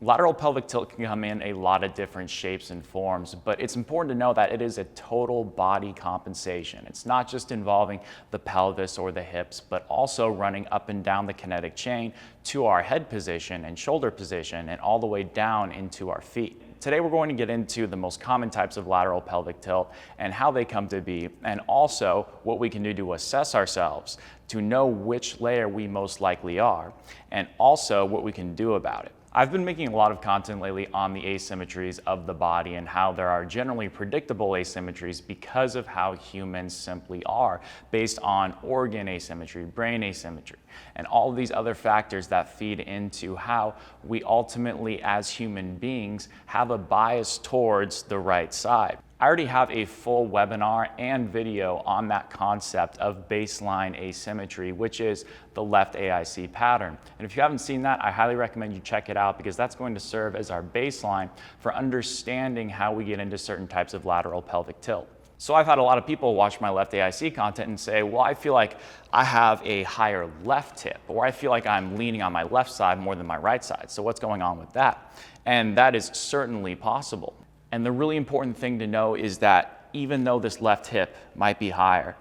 Lateral pelvic tilt can come in a lot of different shapes and forms, but it's important to know that it is a total body compensation. It's not just involving the pelvis or the hips, but also running up and down the kinetic chain to our head position and shoulder position and all the way down into our feet. Today we're going to get into the most common types of lateral pelvic tilt and how they come to be, and also what we can do to assess ourselves to know which layer we most likely are, and also what we can do about it. I've been making a lot of content lately on the asymmetries of the body and how there are generally predictable asymmetries because of how humans simply are, based on organ asymmetry, brain asymmetry, and all of these other factors that feed into how we ultimately, as human beings, have a bias towards the right side. I already have a full webinar and video on that concept of baseline asymmetry, which is the left AIC pattern. And if you haven't seen that, I highly recommend you check it out because that's going to serve as our baseline for understanding how we get into certain types of lateral pelvic tilt. So I've had a lot of people watch my left AIC content and say, well, I feel like I have a higher left hip, or I feel like I'm leaning on my left side more than my right side. So what's going on with that? And that is certainly possible. And the really important thing to know is that even though this left hip might be higher,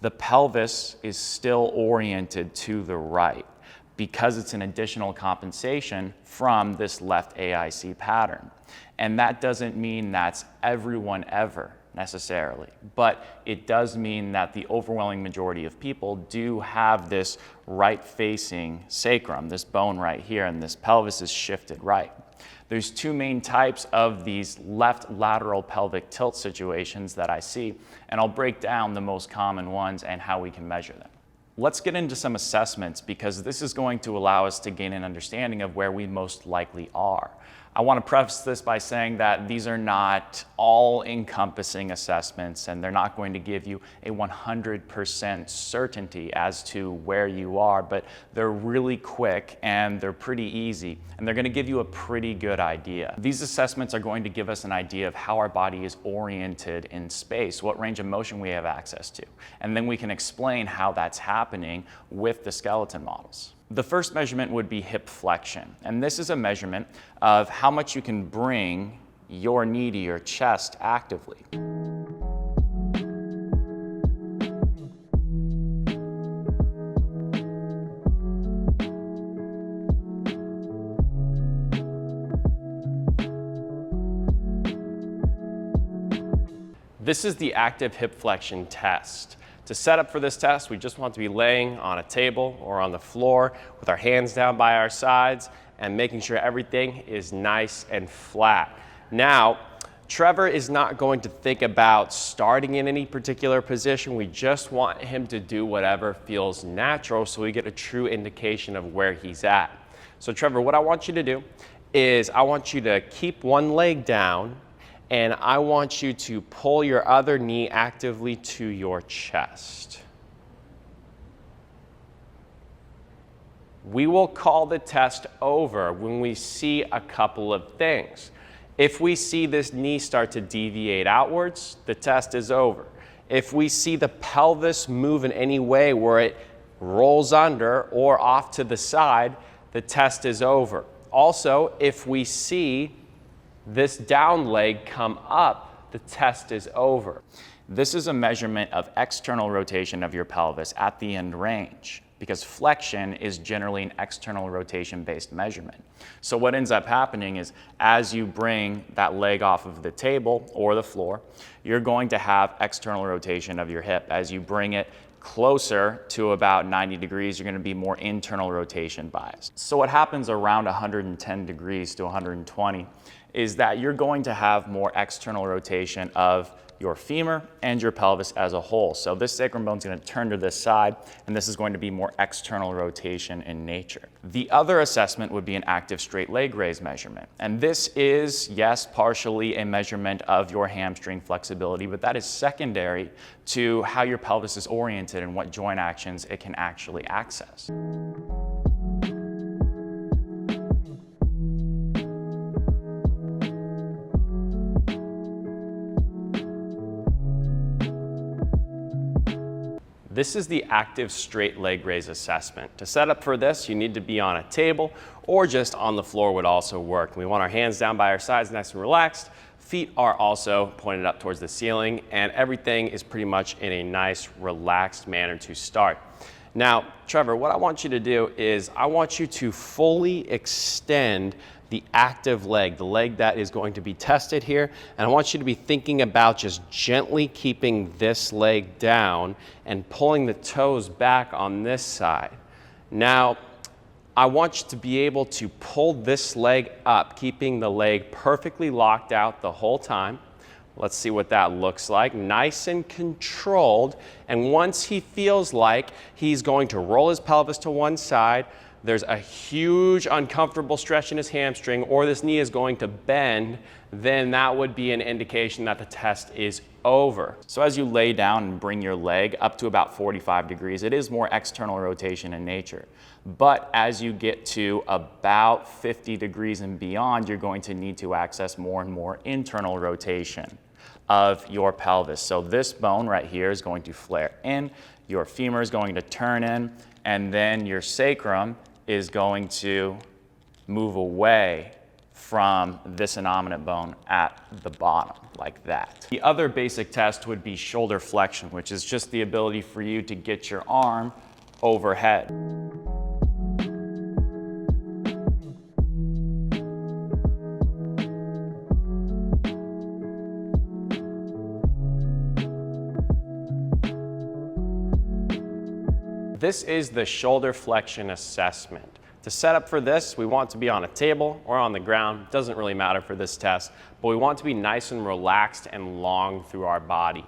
the pelvis is still oriented to the right because it's an additional compensation from this left AIC pattern. And that doesn't mean that's everyone ever necessarily, but it does mean that the overwhelming majority of people do have this right-facing sacrum, this bone right here, and this pelvis is shifted right. There's two main types of these left lateral pelvic tilt situations that I see, and I'll break down the most common ones and how we can measure them. Let's get into some assessments because this is going to allow us to gain an understanding of where we most likely are. I want to preface this by saying that these are not all-encompassing assessments and they're not going to give you a 100% certainty as to where you are, but they're really quick and they're pretty easy and they're going to give you a pretty good idea. These assessments are going to give us an idea of how our body is oriented in space, what range of motion we have access to, and then we can explain how that's happening with the skeleton models. The first measurement would be hip flexion, and this is a measurement of how much you can bring your knee to your chest actively. This is the active hip flexion test. To set up for this test, we just want to be laying on a table or on the floor with our hands down by our sides and making sure everything is nice and flat. Now, Trevor is not going to think about starting in any particular position. We just want him to do whatever feels natural so we get a true indication of where he's at. So Trevor, what I want you to do is I want you to keep one leg down and I want you to pull your other knee actively to your chest. We will call the test over when we see a couple of things. If we see this knee start to deviate outwards, the test is over. If we see the pelvis move in any way where it rolls under or off to the side, the test is over. Also, if we see this down leg come up, the test is over. This is a measurement of external rotation of your pelvis at the end range because flexion is generally an external rotation-based measurement. So what ends up happening is as you bring that leg off of the table or the floor, you're going to have external rotation of your hip. As you bring it closer to about 90 degrees, you're going to be more internal rotation biased. So what happens around 110 degrees to 120 is that you're going to have more external rotation of your femur and your pelvis as a whole. So this sacrum bone is going to turn to this side, and this is going to be more external rotation in nature. The other assessment would be an active straight leg raise measurement. And this is, yes, partially a measurement of your hamstring flexibility, but that is secondary to how your pelvis is oriented and what joint actions it can actually access. This is the active straight leg raise assessment. To set up for this, you need to be on a table or just on the floor would also work. We want our hands down by our sides, nice and relaxed. Feet are also pointed up towards the ceiling, and everything is pretty much in a nice, relaxed manner to start. Now, Trevor, what I want you to do is I want you to fully extend the active leg, the leg that is going to be tested here, and I want you to be thinking about just gently keeping this leg down and pulling the toes back on this side. Now, I want you to be able to pull this leg up, keeping the leg perfectly locked out the whole time. Let's see what that looks like. Nice and controlled. And once he feels like he's going to roll his pelvis to one side, there's a huge uncomfortable stretch in his hamstring, or this knee is going to bend, then that would be an indication that the test is over. So as you lay down and bring your leg up to about 45 degrees, it is more external rotation in nature. But as you get to about 50 degrees and beyond, you're going to need to access more and more internal rotation of your pelvis. So this bone right here is going to flare in, your femur is going to turn in, and then your sacrum is going to move away from this innominate bone at the bottom, like that. The other basic test would be shoulder flexion, which is just the ability for you to get your arm overhead. This is the shoulder flexion assessment. To set up for this, we want to be on a table or on the ground. Doesn't really matter for this test, but we want to be nice and relaxed and long through our body.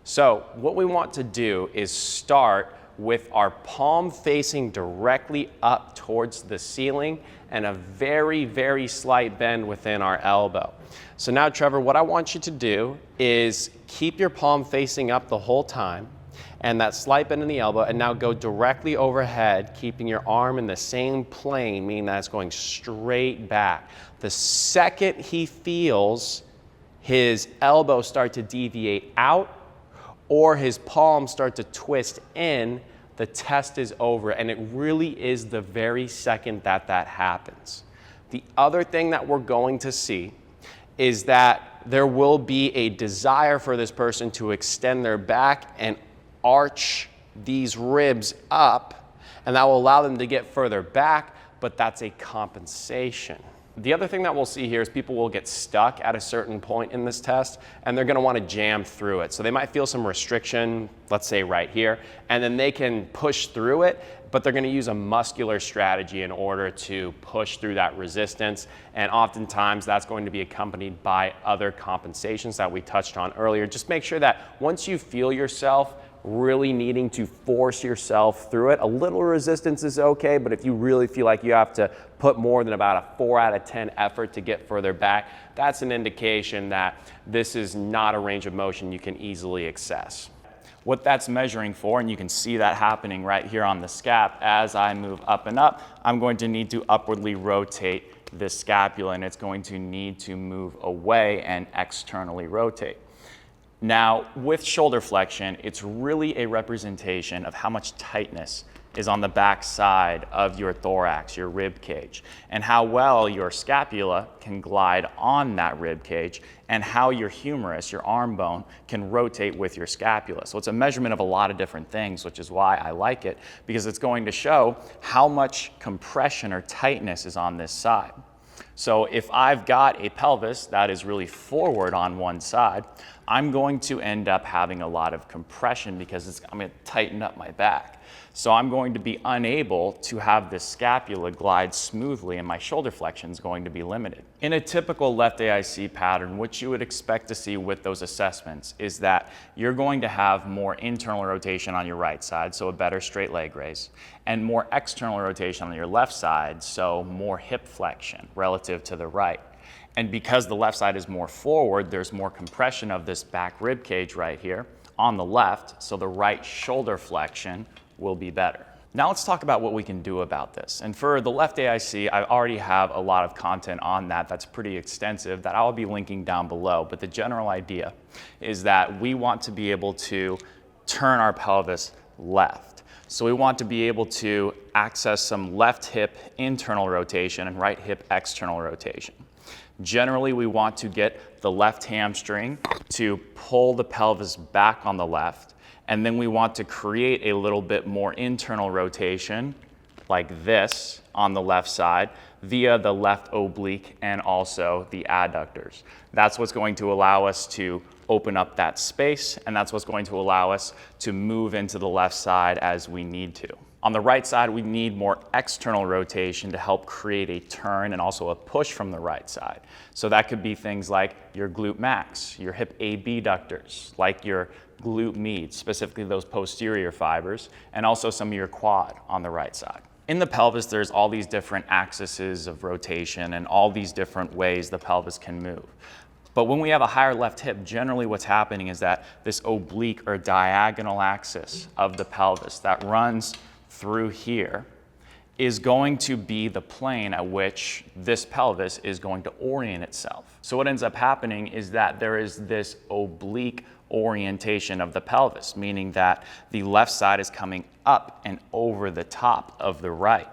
So what we want to do is start with our palm facing directly up towards the ceiling and a very, very slight bend within our elbow. So now, Trevor, what I want you to do is keep your palm facing up the whole time, and that slight bend in the elbow, and now go directly overhead, keeping your arm in the same plane, meaning that it's going straight back. The second he feels his elbow start to deviate out or his palm start to twist in, the test is over, and it really is the very second that that happens. The other thing that we're going to see is that there will be a desire for this person to extend their back and arch these ribs up, and that will allow them to get further back, but that's a compensation. The other thing that we'll see here is people will get stuck at a certain point in this test, and they're going to want to jam through it. So they might feel some restriction, let's say right here, and then they can push through it, but they're going to use a muscular strategy in order to push through that resistance, and oftentimes that's going to be accompanied by other compensations that we touched on earlier. Just make sure that once you feel yourself really needing to force yourself through it, a little resistance is okay, but if you really feel like you have to put more than about a 4 out of 10 effort to get further back, that's an indication that this is not a range of motion you can easily access. What that's measuring for, and you can see that happening right here on the scap, as I move up and up, I'm going to need to upwardly rotate this scapula, and it's going to need to move away and externally rotate. Now, with shoulder flexion, it's really a representation of how much tightness is on the back side of your thorax, your rib cage, and how well your scapula can glide on that rib cage, and how your humerus, your arm bone, can rotate with your scapula. So it's a measurement of a lot of different things, which is why I like it, because it's going to show how much compression or tightness is on this side. So if I've got a pelvis that is really forward on one side, I'm going to end up having a lot of compression because I'm going to tighten up my back. So I'm going to be unable to have this scapula glide smoothly, and my shoulder flexion is going to be limited. In a typical left AIC pattern, what you would expect to see with those assessments is that you're going to have more internal rotation on your right side, so a better straight leg raise, and more external rotation on your left side, so more hip flexion relative to the right. And because the left side is more forward, there's more compression of this back rib cage right here on the left, so the right shoulder flexion will be better. Now let's talk about what we can do about this. And for the left AIC, I already have a lot of content on that that's pretty extensive that I'll be linking down below. But the general idea is that we want to be able to turn our pelvis left. So we want to be able to access some left hip internal rotation and right hip external rotation. Generally, we want to get the left hamstring to pull the pelvis back on the left, and then we want to create a little bit more internal rotation like this on the left side via the left oblique and also the adductors. That's what's going to allow us to open up that space, and that's what's going to allow us to move into the left side as we need to. On the right side, we need more external rotation to help create a turn and also a push from the right side. So that could be things like your glute max, your hip abductors, like your glute med, specifically those posterior fibers, and also some of your quad on the right side. In the pelvis, there's all these different axes of rotation and all these different ways the pelvis can move. But when we have a higher left hip, generally what's happening is that this oblique or diagonal axis of the pelvis that runs through here is going to be the plane at which this pelvis is going to orient itself. So what ends up happening is that there is this oblique orientation of the pelvis, meaning that the left side is coming up and over the top of the right.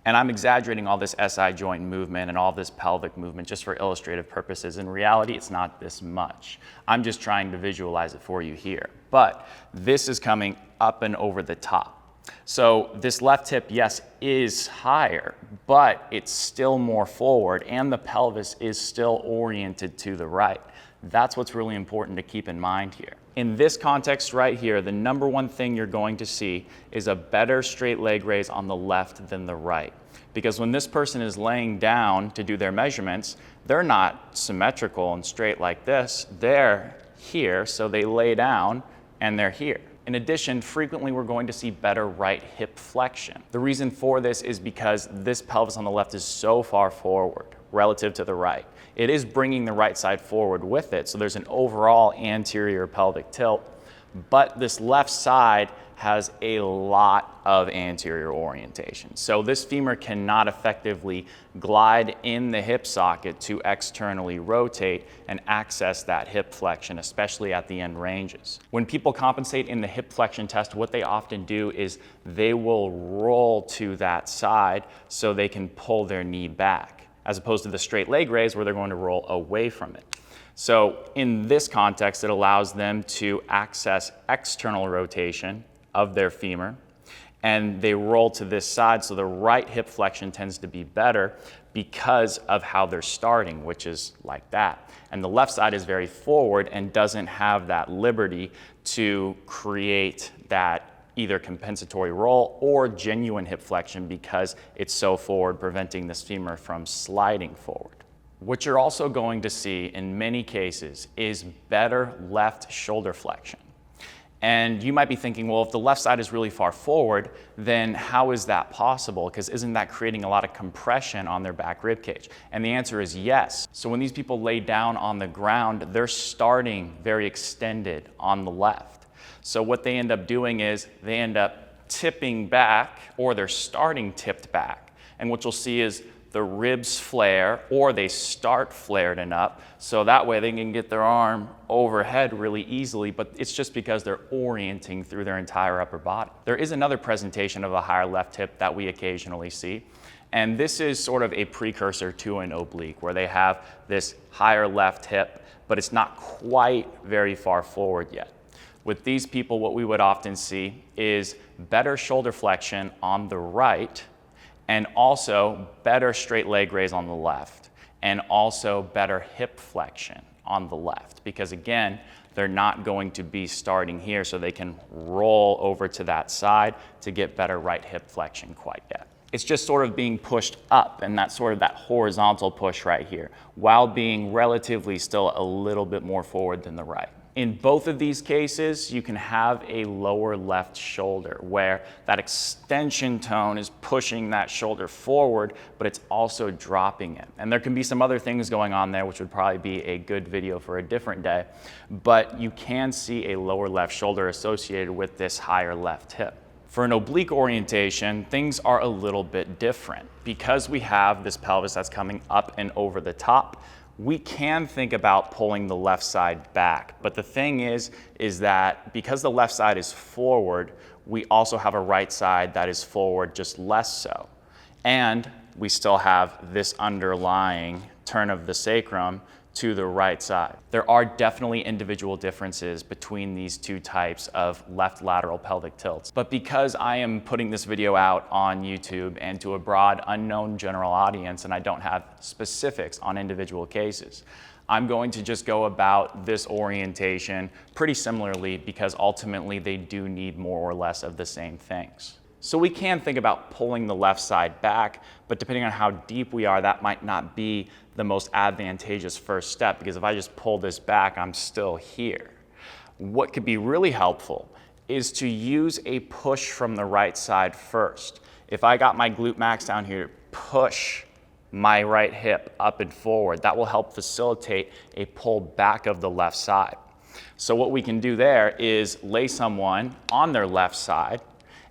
And I'm exaggerating all this SI joint movement and all this pelvic movement just for illustrative purposes. In reality, it's not this much. I'm just trying to visualize it for you here. But this is coming up and over the top. So this left hip, yes, is higher, but it's still more forward and the pelvis is still oriented to the right. That's what's really important to keep in mind here. In this context right here, the number one thing you're going to see is a better straight leg raise on the left than the right. Because when this person is laying down to do their measurements, they're not symmetrical and straight like this. They're here, so they lay down and they're here. In addition, frequently we're going to see better right hip flexion. The reason for this is because this pelvis on the left is so far forward relative to the right. It is bringing the right side forward with it, so there's an overall anterior pelvic tilt, but this left side has a lot of anterior orientation. So this femur cannot effectively glide in the hip socket to externally rotate and access that hip flexion, especially at the end ranges. When people compensate in the hip flexion test, what they often do is they will roll to that side so they can pull their knee back, as opposed to the straight leg raise where they're going to roll away from it. So in this context, it allows them to access external rotation of their femur, and they roll to this side, so the right hip flexion tends to be better because of how they're starting, which is like that. And the left side is very forward and doesn't have that liberty to create that either compensatory roll or genuine hip flexion because it's so forward, preventing this femur from sliding forward. What you're also going to see in many cases is better left shoulder flexion. And you might be thinking, well, if the left side is really far forward, then how is that possible? Because isn't that creating a lot of compression on their back rib cage? And the answer is yes. So when these people lay down on the ground, they're starting very extended on the left. So what they end up doing is they end up tipping back, or they're starting tipped back. And what you'll see is the ribs flare, or they start flared and up, so that way they can get their arm overhead really easily, but it's just because they're orienting through their entire upper body. There is another presentation of a higher left hip that we occasionally see, and this is sort of a precursor to an oblique, where they have this higher left hip, but it's not quite very far forward yet. With these people, what we would often see is better shoulder flexion on the right, and also better straight leg raise on the left, and also better hip flexion on the left, because again, they're not going to be starting here, so they can roll over to that side to get better right hip flexion quite yet. It's just sort of being pushed up, and that's sort of that horizontal push right here, while being relatively still a little bit more forward than the right. In both of these cases, you can have a lower left shoulder where that extension tone is pushing that shoulder forward, but it's also dropping it. And there can be some other things going on there, which would probably be a good video for a different day, but you can see a lower left shoulder associated with this higher left hip. For an oblique orientation, things are a little bit different. Because we have this pelvis that's coming up and over the top, we can think about pulling the left side back. But the thing is that because the left side is forward, we also have a right side that is forward, just less so. And we still have this underlying turn of the sacrum to the right side. There are definitely individual differences between these two types of left lateral pelvic tilts. But because I am putting this video out on YouTube and to a broad unknown general audience, and I don't have specifics on individual cases, I'm going to just go about this orientation pretty similarly because ultimately they do need more or less of the same things. So we can think about pulling the left side back, but depending on how deep we are, that might not be the most advantageous first step, because if I just pull this back, I'm still here. What could be really helpful is to use a push from the right side first. If I got my glute max down here, push my right hip up and forward. That will help facilitate a pull back of the left side. So what we can do there is lay someone on their left side,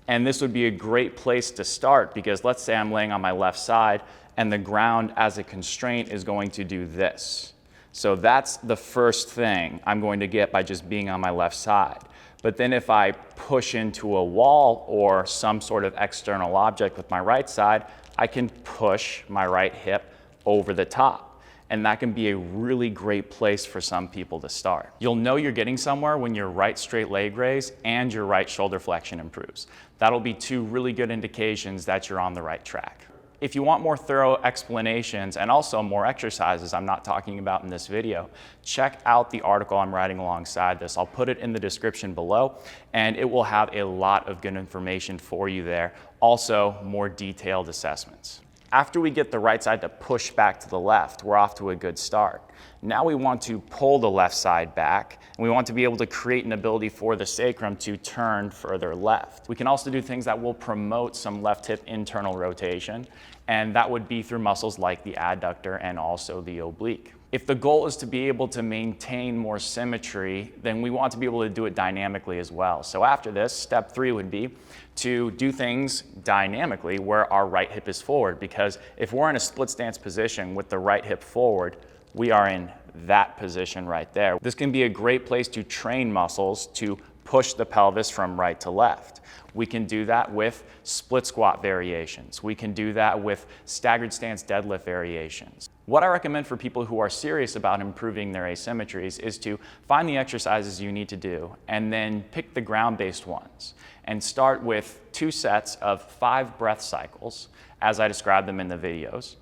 and this would be a great place to start because let's say I'm laying on my left side and the ground as a constraint is going to do this. So that's the first thing I'm going to get by just being on my left side. But then if I push into a wall or some sort of external object with my right side, I can push my right hip over the top. And that can be a really great place for some people to start. You'll know you're getting somewhere when your right straight leg raise and your right shoulder flexion improves. That'll be two really good indications that you're on the right track. If you want more thorough explanations and also more exercises I'm not talking about in this video, check out the article I'm writing alongside this. I'll put it in the description below, and it will have a lot of good information for you there. Also, more detailed assessments. After we get the right side to push back to the left, we're off to a good start. Now we want to pull the left side back, and we want to be able to create an ability for the sacrum to turn further left. We can also do things that will promote some left hip internal rotation, and that would be through muscles like the adductor and also the oblique. If the goal is to be able to maintain more symmetry, then we want to be able to do it dynamically as well. So after this, step 3 would be to do things dynamically where our right hip is forward, because if we're in a split stance position with the right hip forward, we are in that position right there. This can be a great place to train muscles to push the pelvis from right to left. We can do that with split squat variations. We can do that with staggered stance deadlift variations. What I recommend for people who are serious about improving their asymmetries is to find the exercises you need to do and then pick the ground-based ones and start with 2 sets of 5 breath cycles as I described them in the videos.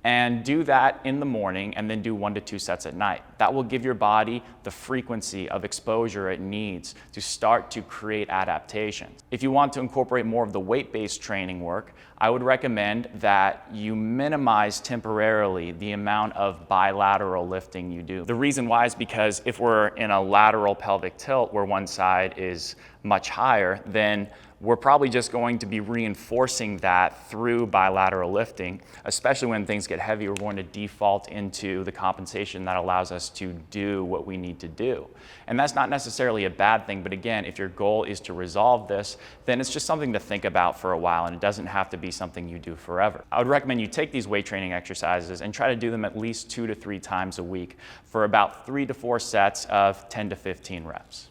And do that in the morning and then do 1 to 2 sets at night. That will give your body the frequency of exposure it needs to start to create adaptations. If you want to incorporate more of the weight-based training work, I would recommend that you minimize temporarily the amount of bilateral lifting you do. The reason why is because if we're in a lateral pelvic tilt where one side is much higher, then we're probably just going to be reinforcing that through bilateral lifting, especially when things get heavy. We're going to default into the compensation that allows us to do what we need to do. And that's not necessarily a bad thing, but again, if your goal is to resolve this, then it's just something to think about for a while, and it doesn't have to be something you do forever. I would recommend you take these weight training exercises and try to do them at least 2 to 3 times a week for about 3 to 4 sets of 10 to 15 reps.